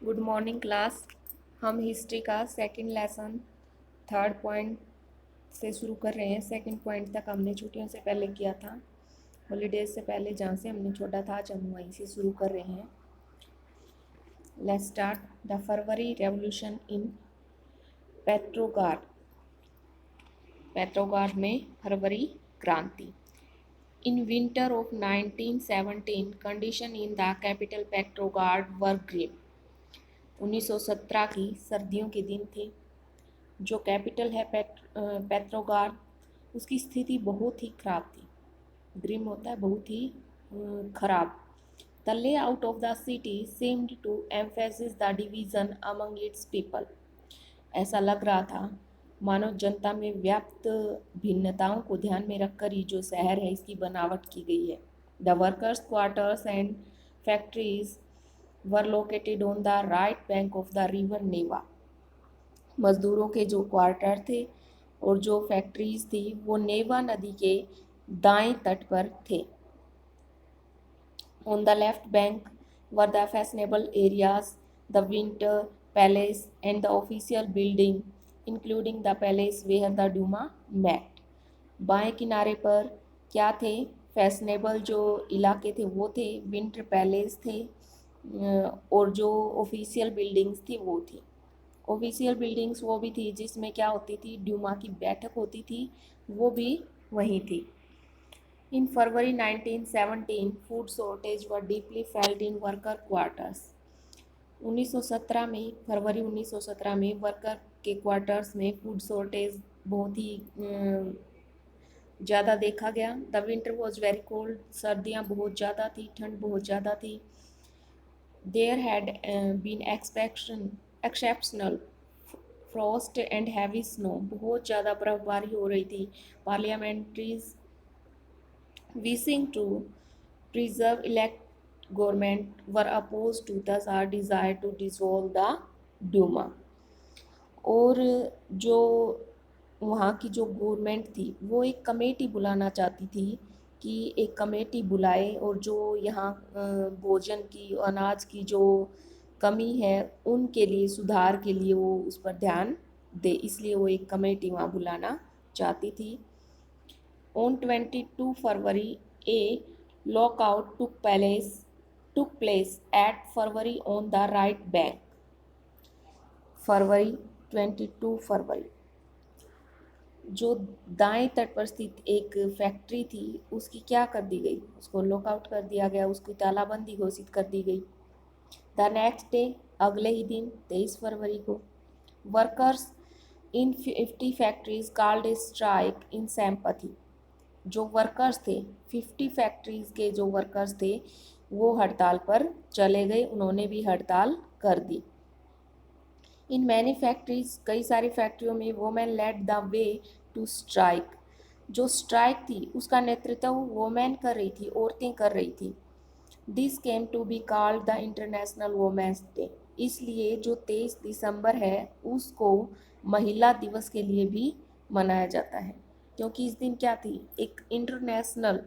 Good morning class. हम history का second lesson third point से शुरू कर रहे हैं। सेकंड पॉइंट तक हमने छुट्टियों से पहले किया था, हॉलीडेज से पहले, जहाँ से हमने छोड़ा था आज हम वहीं से शुरू कर रहे हैं। Let's start. The February revolution in Petrograd. Petrograd में फरवरी क्रांति। In winter of 1917, condition in the capital Petrograd were grim. 1917 की सर्दियों के दिन थे। जो कैपिटल है पेट्रोगार, उसकी स्थिति बहुत ही खराब थी। ग्रिम होता है बहुत ही खराब। The layout of the city seemed to emphasize the division among its people. ऐसा लग रहा था मानो जनता में व्याप्त भिन्नताओं को ध्यान में रखकर ही जो शहर है इसकी बनावट की गई है। The workers quarters and factories were located on the right bank of the river Neva. मजदूरों के जो क्वार्टर थे और जो फैक्ट्रीज थी वो नेवा नदी के दाएं तट पर थे। On the left bank were the fashionable areas, the Winter Palace and the official building including the palace where the Duma met. बाएं किनारे पर क्या थे? फैशनेबल जो इलाके थे वो थे, विंटर पैलेस थे और जो ऑफिशियल बिल्डिंग्स थी वो थी। ऑफिशियल बिल्डिंग्स वो भी थी जिसमें क्या होती थी, ड्यूमा की बैठक होती थी, वो भी वहीं थी। इन फरवरी 1917 food shortage were deeply felt in worker quarters. 1917 में, फरवरी 1917 में वर्कर के क्वार्टर्स में फूड शॉर्टेज बहुत ही ज़्यादा देखा गया। The winter was very cold, सर्दियाँ बहुत ज़्यादा थी, ठंड बहुत ज़्यादा थी। There had been exceptional frost and heavy snow, बहुत ज़्यादा बर्फबारी हो रही थी। पार्लियामेंट्रीज wishing to preserve elect government were opposed to thus our desire to dissolve the Duma। और जो वहाँ की जो गवर्नमेंट थी वो एक कमेटी बुलाना चाहती थी कि एक कमेटी बुलाए और जो यहाँ भोजन की, अनाज की जो कमी है उनके लिए, सुधार के लिए वो उस पर ध्यान दे, इसलिए वो एक कमेटी वहाँ बुलाना चाहती थी। On 22 February, a lockout took place at February on the right bank. फरवरी 22 फरवरी, जो दाएं तट पर स्थित एक फैक्ट्री थी उसकी क्या कर दी गई? उसको लॉकआउट कर दिया गया, उसकी तालाबंदी घोषित कर दी गई। द नेक्स्ट डे, अगले ही दिन 23 फरवरी को, workers in 50 factories called a strike in sympathy. जो वर्कर्स थे, 50 फैक्ट्रीज के जो वर्कर्स थे वो हड़ताल पर चले गए, उन्होंने भी हड़ताल कर दी। इन मैनी फैक्ट्रीज, कई सारी फैक्ट्रियों में women led the way to strike. जो स्ट्राइक थी उसका नेतृत्व वोमेन कर रही थी, औरतें कर रही थी। This came to be called the International Women's Day. इसलिए जो 23 दिसंबर है उसको महिला दिवस के लिए भी मनाया जाता है, क्योंकि इस दिन क्या थी, एक इंटरनेशनल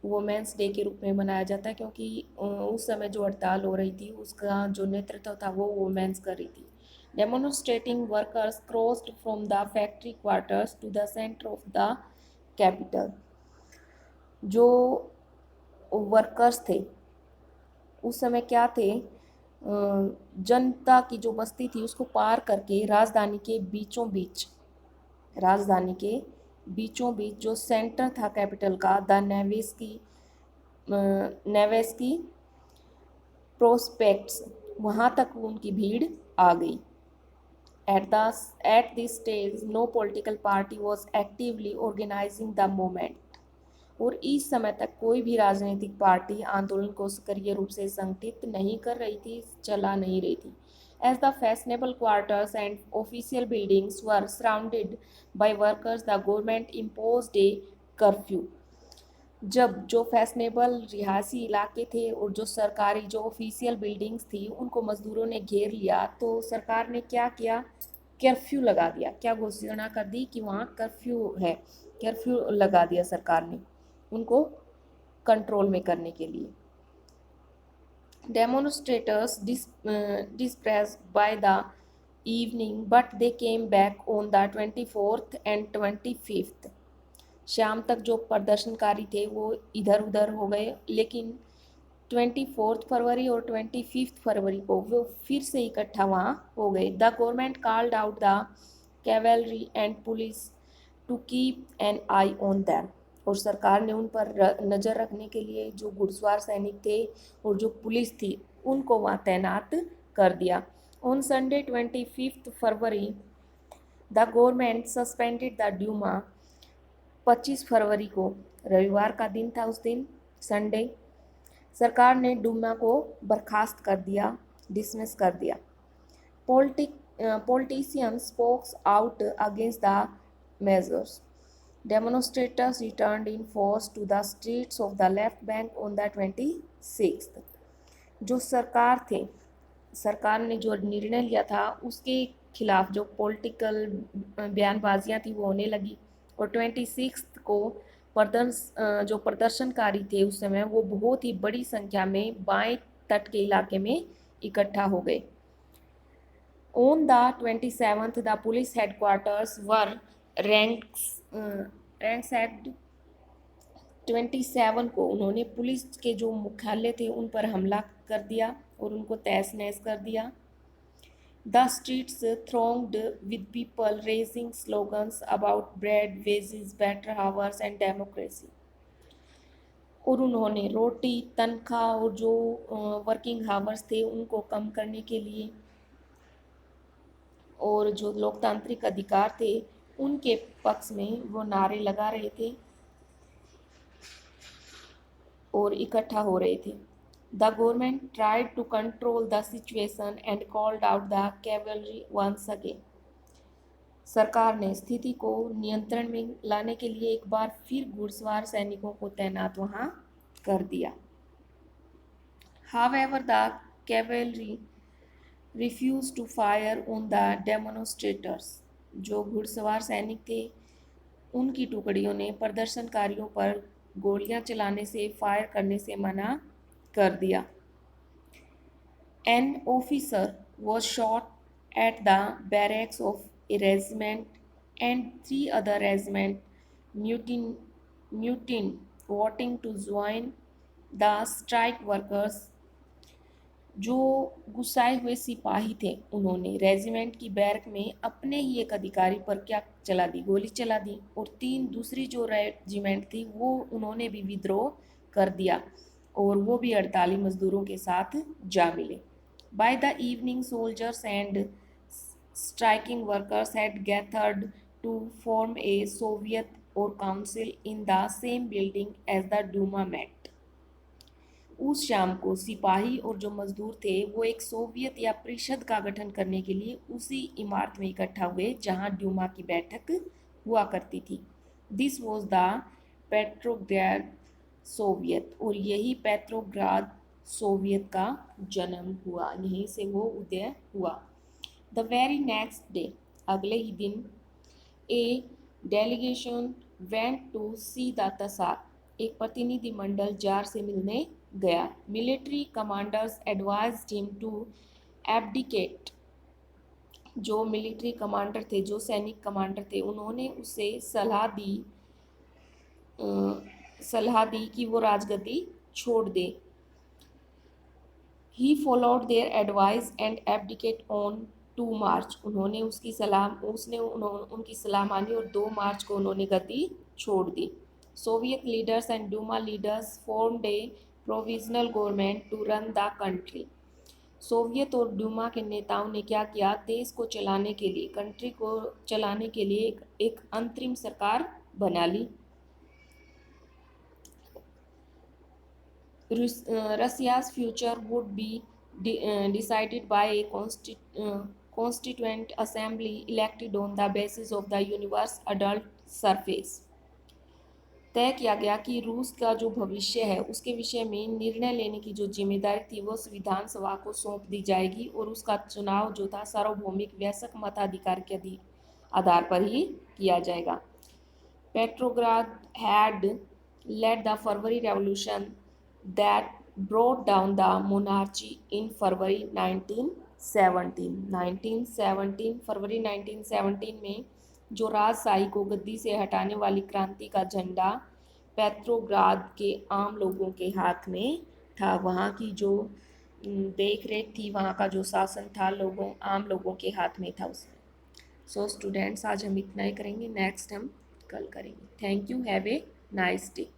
वोमेंस डे के रूप में मनाया जाता है, क्योंकि उस समय जो हड़ताल हो रही थी उसका जो नेतृत्व था वो वोमेंस कर रही थी। Demonstrating workers crossed from the factory quarters to the centre of the capital. जो वर्कर्स थे उस समय क्या थे, जनता की जो बस्ती थी उसको पार करके राजधानी के बीचों बीच, राजधानी के बीचों बीच जो सेंटर था कैपिटल का, द नेवेस्की प्रोस्पेक्ट्स, वहाँ तक उनकी भीड़ आ गई। At this stage, no political party was actively organizing the movement। और इस समय तक कोई भी राजनीतिक पार्टी आंदोलन को सक्रिय रूप से संगठित नहीं कर रही थी, चला नहीं रही थी। As the fashionable quarters and official buildings were surrounded by workers, the government imposed a curfew। जब जो फैशनेबल रिहायशी इलाके थे और जो सरकारी जो ऑफिशियल बिल्डिंग्स थी उनको मजदूरों ने घेर लिया, तो सरकार ने क्या किया, कर्फ्यू लगा दिया। क्या घोषणा कर दी कि वहाँ कर्फ्यू है, कर्फ्यू लगा दिया सरकार ने उनको कंट्रोल में करने के लिए। Demonstrators dispersed by the evening, but they came back on the 24th and 25th. शाम तक जो प्रदर्शनकारी थे वो इधर उधर हो गए, लेकिन 24 फरवरी और 25 फरवरी को वो फिर से इकट्ठा वहाँ हो गए. The government called out the cavalry and police to keep an eye on them. और सरकार ने उन पर नज़र रखने के लिए जो घुड़सवार सैनिक थे और जो पुलिस थी उनको वहाँ तैनात कर दिया. On Sunday 25 February the government suspended the Duma. 25 फरवरी को रविवार का दिन था, उस दिन संडे, सरकार ने डूमा को बर्खास्त कर दिया, डिसमिस कर दिया. Politicians spoke out against the measures. Demonstrators returned in force to the streets of the left bank on the 26th. जो सरकार ने जो निर्णय लिया था उसके खिलाफ जो पॉलिटिकल बयानबाजियां थी वो होने लगी. और 26 को जो प्रदर्शनकारी थे उस समय वो बहुत ही बड़ी संख्या में बाएं तट के इलाके में इकट्ठा हो गए. On the 27th, the police headquarters were ransacked. 27 को उन्होंने पुलिस के जो मुख्यालय थे उन पर हमला कर दिया और उनको तहस नहस कर दिया. The streets thronged with people raising slogans about bread, wages, better hours and democracy. और उन्होंने रोटी, तनख्वाह और जो वर्किंग हावर्स थे उनको कम करने के लिए और जो लोकतांत्रिक अधिकार थे उनके पक्ष में वो नारे लगा रहे थे और इकट्ठा हो रहे थे. The government tried to control the situation and called out the cavalry once again. सरकार ने स्थिति को नियंत्रण में लाने के लिए एक बार फिर घुड़सवार सैनिकों को तैनात वहां कर दिया. However, the cavalry refused to fire on the demonstrators. जो घुड़सवार सैनिक थे उनकी टुकड़ियों ने प्रदर्शनकारियों पर गोलियां चलाने से, फायर करने से मना कर दिया. An officer was shot at the barracks of a regiment and 3 other regiments mutinied, wanting to join the strike workers. जो गुस्साए हुए सिपाही थे उन्होंने रेजिमेंट की बैरक में अपने ही एक अधिकारी पर क्या चला दी, गोली चला दी. और 3 दूसरी जो रेजिमेंट थी वो उन्होंने भी विद्रोह कर दिया और वो भी हड़ताली मजदूरों के साथ जा मिले. By the evening soldiers and striking workers had gathered to form a soviet or council in the same building as the Duma met. उस शाम को सिपाही और जो मजदूर थे वो एक सोवियत या परिषद का गठन करने के लिए उसी इमारत में इकट्ठा हुए जहां ड्यूमा की बैठक हुआ करती थी. This was the Petrograd Soviet. और यही पेट्रोग्राद सोवियत का जन्म हुआ, यहीं से वो उदय हुआ. द वेरी नेक्स्ट डे, अगले ही दिन, a delegation went to see the tsar. एक प्रतिनिधिमंडल जार से मिलने गया. Military commanders advised him to abdicate. जो मिलिट्री कमांडर थे, जो सैनिक कमांडर थे, उन्होंने उसे सलाह दी कि वो राजगद्दी छोड़ दे. He followed their advice and abdicate on 2 March. उनकी सलाह मानी और 2 मार्च को उन्होंने गद्दी छोड़ दी. Soviet leaders and Duma leaders formed a provisional government to run the country. Soviet और डूमा के नेताओं ने क्या किया, देश को चलाने के लिए, कंट्री को चलाने के लिए एक अंतरिम सरकार बना ली. रसिया's future would be decided by a constituent assembly elected on the basis of the universe adult surface. तय किया गया कि रूस का जो भविष्य है उसके विषय में निर्णय लेने की जो जिम्मेदारी थी वो संविधान सभा को सौंप दी जाएगी और उसका चुनाव जो था सार्वभौमिक वयस्क मताधिकार के आधार पर ही किया जाएगा. Petrograd had led the February Revolution that brought down the monarchy in February 1917। 1917 फरवरी 1917 में जो राजशाही को गद्दी से हटाने वाली क्रांति का झंडा पेट्रोग्राद के आम लोगों के हाथ में था। वहाँ की जो देख रेख थी, वहाँ का जो शासन था, आम लोगों के हाथ में था उसमें। सो स्टूडेंट्स, आज हम इतना ही करेंगे, नेक्स्ट हम कल करेंगे। Thank you, have a nice day.